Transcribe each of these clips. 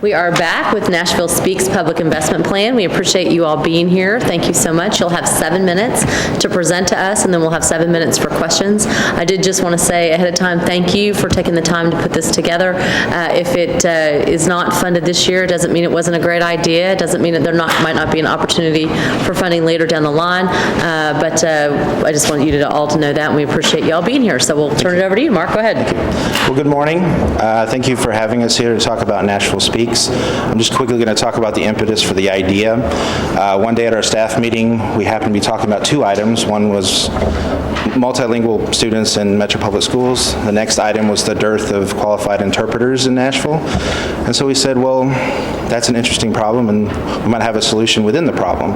We are back with Nashville Speaks Public Investment Plan. We appreciate you all being here. Thank you so much. You'll have 7 minutes to present to us, and then we'll have 7 minutes for questions. I did just want to say ahead of time, thank you for taking the time to put this together. If it is not funded this year, it doesn't mean it wasn't a great idea. It doesn't mean that there might not be an opportunity for funding later down the line. But I just want you all to know that, and we appreciate you all being here. So we'll turn it over to you. Mark, go ahead. Well, good morning. Thank you for having us here to talk about Nashville Speaks. I'm just quickly going to talk about the impetus for the idea. One day at our staff meeting, we happened to be talking about 2 items. One was multilingual students in Metro Public Schools. The next item was the dearth of qualified interpreters in Nashville. And so we said, well, that's an interesting problem, and we might have a solution within the problem.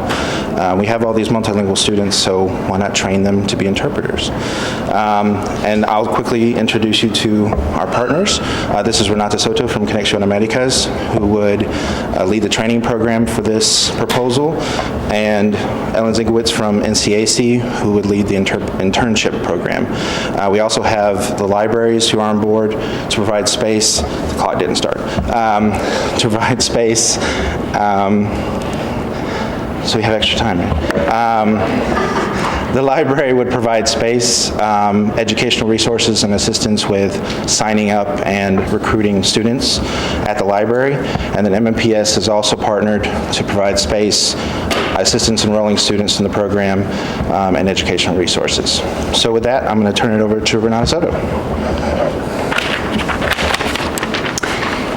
We have all these multilingual students, so why not train them to be interpreters? And I'll quickly introduce you to our partners. This is Renata Soto from Conexión Américas, who would lead the training program for this proposal, and Ellen Zinkowitz from NCAC, who would lead the internship program. We also have the libraries who are on board to provide space. The clock didn't start. To provide space. So we have extra time. The library would provide space, educational resources, and assistance with signing up and recruiting students at the library. And then MMPS is also partnered to provide space, assistance enrolling students in the program, and educational resources. So with that, I'm going to turn it over to Renata Soto.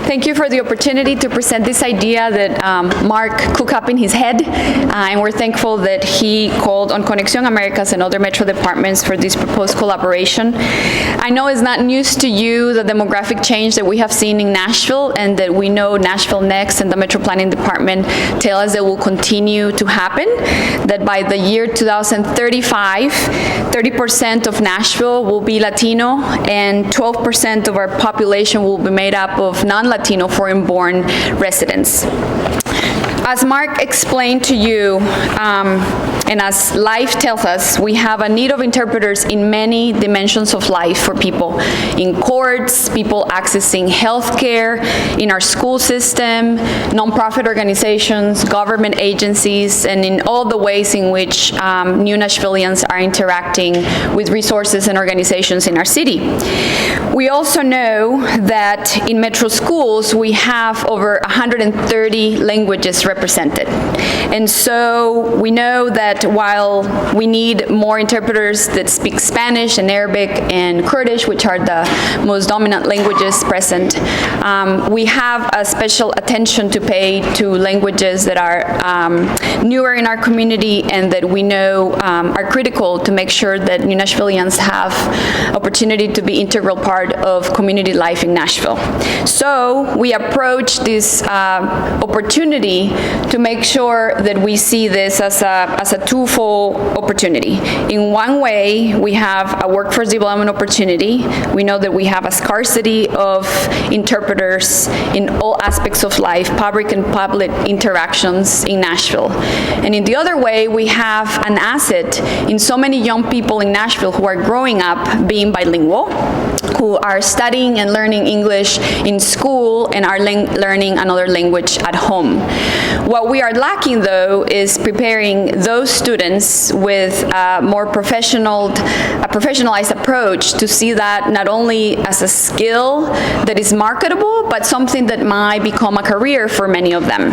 Thank you for the opportunity to present this idea that Mark cooked up in his head, and we're thankful that he called on Conexión Américas and other metro departments for this proposed collaboration. I know it's not news to you the demographic change that we have seen in Nashville, and that we know Nashville Next and the Metro Planning Department tell us that will continue to happen, that by the year 2035, 30% of Nashville will be Latino, and 12% of our population will be made up of non-Latino foreign-born residents. As Mark explained to you, and as life tells us, we have a need of interpreters in many dimensions of life for people. In courts, people accessing healthcare, in our school system, nonprofit organizations, government agencies, and in all the ways in which new Nashvillians are interacting with resources and organizations in our city. We also know that in metro schools, we have over 130 languages represented. And so we know that while we need more interpreters that speak Spanish and Arabic and Kurdish, which are the most dominant languages present, we have a special attention to pay to languages that are newer in our community and that we know are critical to make sure that new Nashvillians have opportunity to be integral part of community life in Nashville. So we approach this opportunity to make sure that we see this as a twofold opportunity. In one way, we have a workforce development opportunity. We know that we have a scarcity of interpreters in all aspects of life, public and public interactions in Nashville. And in the other way, we have an asset in so many young people in Nashville who are growing up being bilingual, who are studying and learning English in school and are learning another language at home. What we are lacking, though, is preparing those students with a more professionalized approach to see that not only as a skill that is marketable, but something that might become a career for many of them.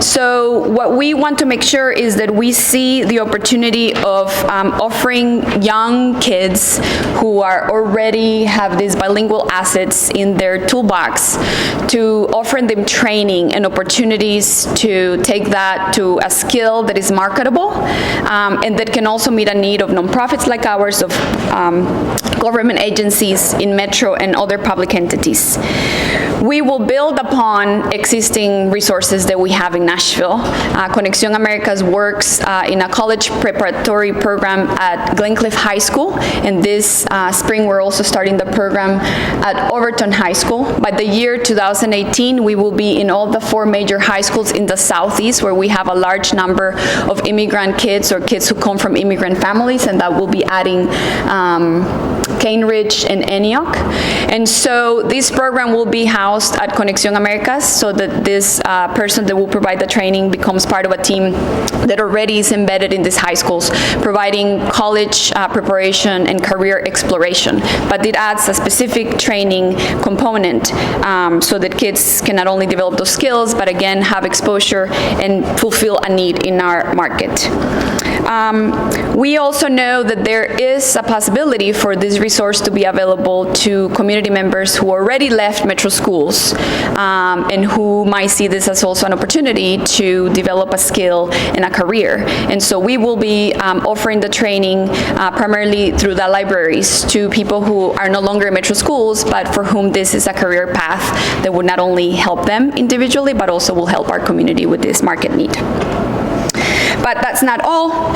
So what we want to make sure is that we see the opportunity of offering young kids who are already have these bilingual assets in their toolbox to offer them training and opportunities to take that to a skill that is marketable and that can also meet a need of nonprofits like ours, of government agencies in Metro and other public entities. We will build upon existing resources that we have in Nashville. Conexión Américas works in a college preparatory program at Glencliff High School, and this spring we're also starting the program at Overton High School. By the year 2018, we will be in all the 4 major high schools in the Southeast where we have a large number of immigrant kids or kids who come from immigrant families, and that will be adding Cane Ridge and Antioch. And so this program will be housed at Conexión Americas, so that this person that will provide the training becomes part of a team that already is embedded in these high schools, providing college preparation and career exploration. But it adds a specific training component so that kids can not only develop those skills, but again, have exposure and fulfill a need in our market. We also know that there is a possibility for this resource to be available to community members who already left metro schools and who might see this as also an opportunity to develop a skill and a career. And so we will be offering the training primarily through the libraries to people who are no longer in metro schools, but for whom this is a career path that would not only help them individually, but also will help our community with this market need. But that's not all.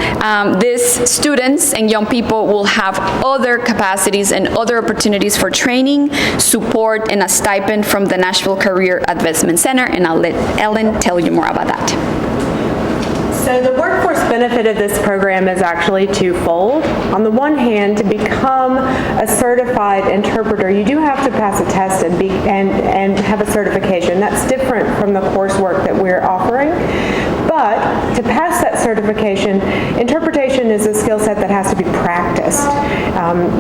These students and young people will have other capacities and other opportunities for training, support, and a stipend from the Nashville Career Advancement Center, and I'll let Ellen tell you more about that. So the workforce benefit of this program is actually twofold. On the one hand, to become a certified interpreter, you do have to pass a test and have a certification. That's different from the coursework that we're offering. But to pass that certification, interpretation is a skill set that has to be practiced.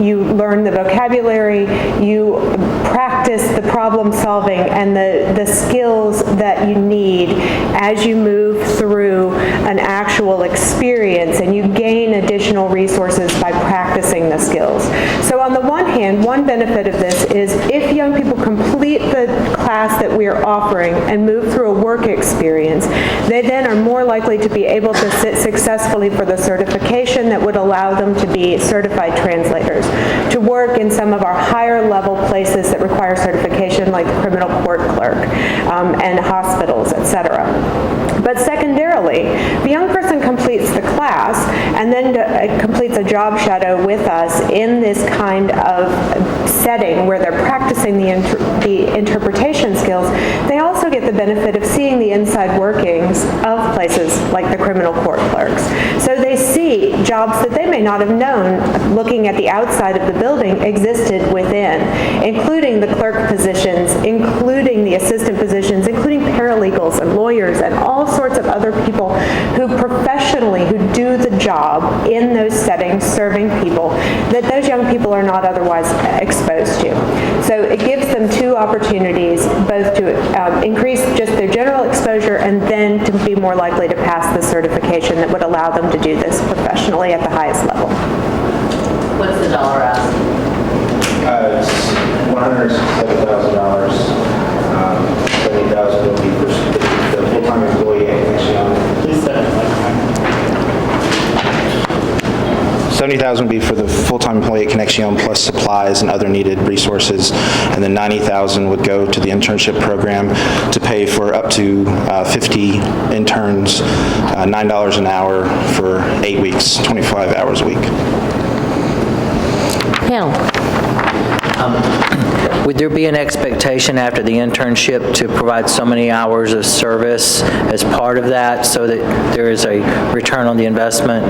You learn the vocabulary, you practice the problem solving and the skills that you need as you move through an actual experience, and you gain additional resources by practicing the skills. So on the one hand, one benefit of this is if young people complete the class that we are offering and move through a work experience, they then are more likely to be able to sit successfully for the certification that would allow them to be certified translators, to work in some of our higher level places that require certification, like the criminal court clerk and hospitals, etc. But secondarily, the young person completes the class and then completes a job shadow with us in this kind of setting where they're practicing the interpretation skills. They also get the benefit of seeing the inside workings of places like the criminal court clerks. So they see jobs that they may not have known, looking at the outside of the building, existed within, including the clerk positions, including the assistant positions, including paralegals and lawyers and all sorts of other people who professionally, who do the job in those settings serving people that those young people are not otherwise exposed to. So it gives them two opportunities, both to increase just their general exposure and then to be more likely to pass the certification that would allow them to do this professionally at the highest level. What's the dollar ask? It's $167,000. $70,000 will be for the full-time employee at Connexión. Please say it. $70,000 would be for the full-time employee at Connexión plus supplies and other needed resources, and then $90,000 would go to the internship program to pay for up to 50 interns, $9 an hour for 8 weeks, 25 hours a week. Panel. Would there be an expectation after the internship to provide so many hours of service as part of that so that there is a return on the investment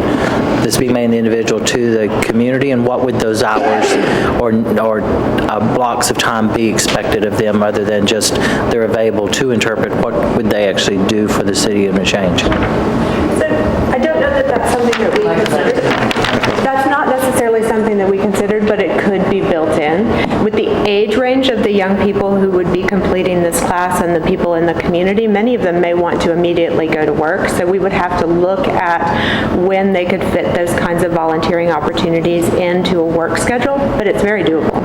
that's being made in the individual to the community? And what would those hours or blocks of time be expected of them other than just they're available to interpret? What would they actually do for the city of Exchange? So I don't know that that's something that we considered. That's not necessarily something that we considered, but it could be built in. With the age range of the young people who would be completing this class and the people in the community, many of them may want to immediately go to work, so we would have to look at when they could fit those kinds of volunteering opportunities into a work schedule, but it's very doable.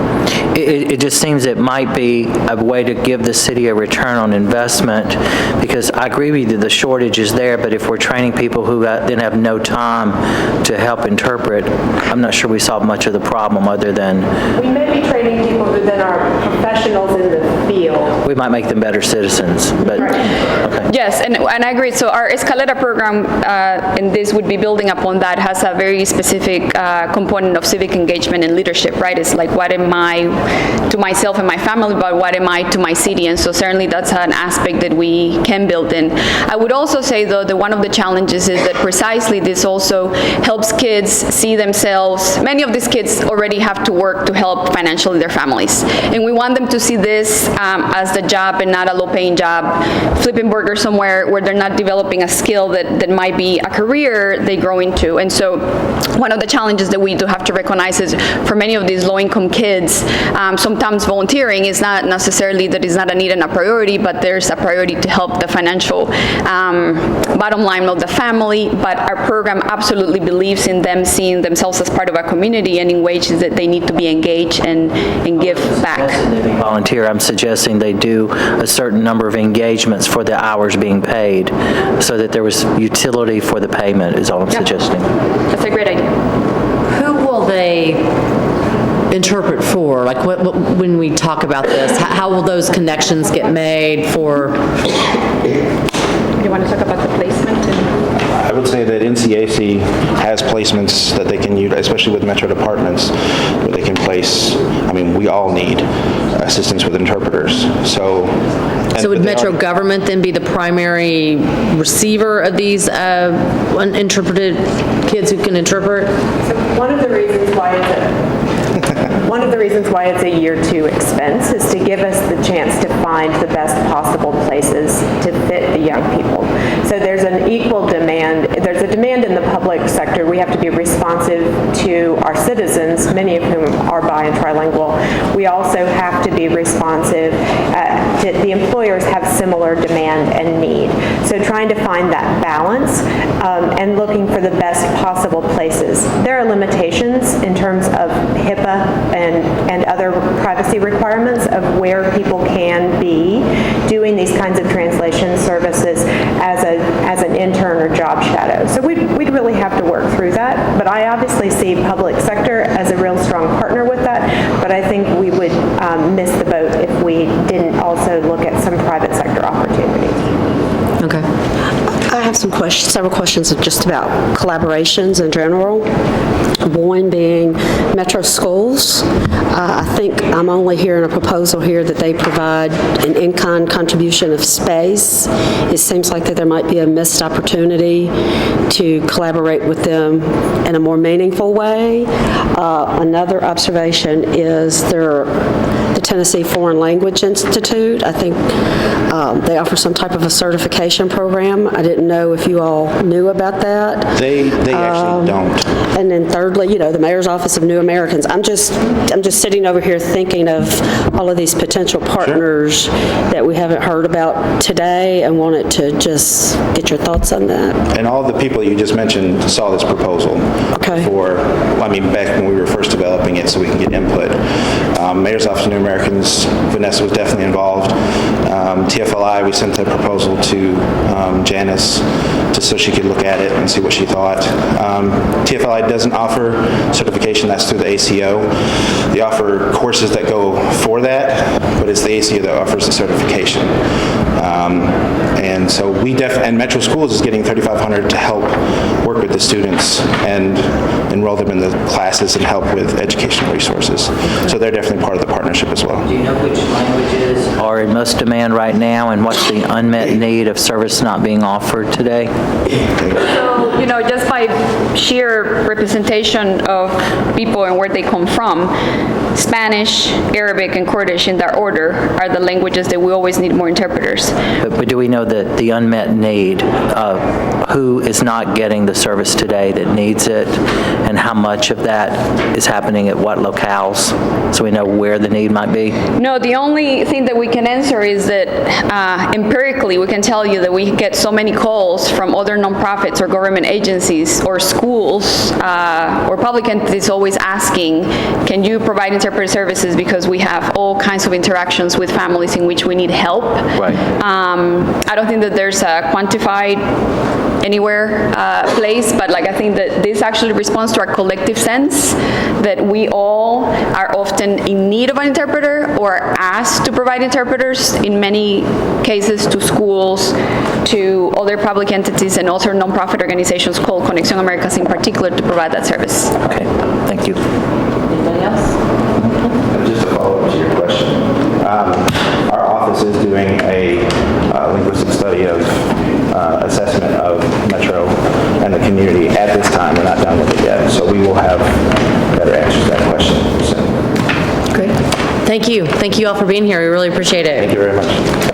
It just seems it might be a way to give the city a return on investment, because I agree with you, the shortage is there, but if we're training people who then have no time to help interpret, I'm not sure we solve much of the problem other than... We may be training people who then are professionals in the field. We might make them better citizens, but... Right. Okay. Yes, and I agree. So our Escalera program, and this would be building upon that, has a very specific component of civic engagement and leadership, right? It's like, what am I to myself and my family, but what am I to my city? And so certainly that's an aspect that we can build in. I would also say, though, that one of the challenges is that precisely this also helps kids see themselves. Many of these kids already have to work to help financially financially their families. And we want them to see this as the job and not a low-paying job, flipping burgers somewhere where they're not developing a skill that might be a career they grow into. And so one of the challenges that we do have to recognize is for many of these low-income kids, sometimes volunteering is not necessarily that it's not a need and a priority, but there's a priority to help the financial bottom line of the family. But our program absolutely believes in them seeing themselves as part of a community and in ways that they need to be engaged and give back. Volunteer, I'm suggesting they do a certain number of engagements for the hours being paid so that there was utility for the payment is all I'm suggesting. That's a great idea. Who will they interpret for? Like when we talk about this, how will those connections get made for? You want to talk about the placement? I would say that NCAC has placements that they can use, especially with metro departments, where they can place, I mean, we all need assistance with interpreters, so. So would Metro government then be the primary receiver of these uninterpreted kids who can interpret? So one of the reasons why it's a year two expense is to give us the chance to find the best possible places to fit the young people. So there's an equal demand. There's a demand in the public sector. We have to be responsive to our citizens, many of whom are bi and trilingual. We also have to be responsive to the employers have similar demand and need. So trying to find that balance and looking for the best possible places. There are limitations in terms of HIPAA and other privacy requirements of where people can be doing these kinds of translation services as an intern or job shadow. So we'd really have to work through that, but I obviously see public sector as a real strong partner with that, but I think we would miss the boat if we didn't also look at some private sector opportunities. Okay. I have several questions just about collaborations in general. One being Metro Schools. I think I'm only hearing a proposal here that they provide an in-kind contribution of space. It seems like that there might be a missed opportunity to collaborate with them in a more meaningful way. Another observation is the Tennessee Foreign Language Institute. I think they offer some type of a certification program. I didn't know if you all knew about that. They actually don't. And then thirdly, the Mayor's Office of New Americans. I'm just sitting over here thinking of all of these potential partners that we haven't heard about today and wanted to just get your thoughts on that. And all the people you just mentioned saw this proposal Okay. back when we were first developing it so we can get input. Mayor's Office of New Americans, Vanessa was definitely involved. TFLI, we sent the proposal to Janice just so she could look at it and see what she thought. TFLI doesn't offer certification, that's through the ACO. They offer courses that go for that, but it's the ACO that offers the certification. And so and Metro Schools is getting $3,500 to help work with the students and enroll them in the classes and help with educational resources. So they're definitely part of the partnership as well. Do you know which languages are in most demand right now, and what's the unmet need of service not being offered today? So, just by sheer representation of people and where they come from, Spanish, Arabic, and Kurdish in that order are the languages that we always need more interpreters. But do we know that the unmet need of who is not getting the service today that needs it, and how much of that is happening at what locales, so we know where the need might be? No, the only thing that we can answer is that empirically we can tell you that we get so many calls from other nonprofits or government agencies or schools or public entities always asking, can you provide interpreter services, because we have all kinds of interactions with families in which we need help. Right. I don't think that there's a quantified anywhere place, but I think that this actually responds to our collective sense that we all are often in need of an interpreter or asked to provide interpreters, in many cases to schools, to other public entities, and also nonprofit organizations called Conexión Americas in particular to provide that service. Okay, thank you. Anybody else? Just to follow up to your question, our office is doing a linguistic study of assessment of Metro and the community at this time. We're not done with it yet, so we will have better answers to that question soon. Great. Thank you. Thank you all for being here. We really appreciate it. Thank you very much.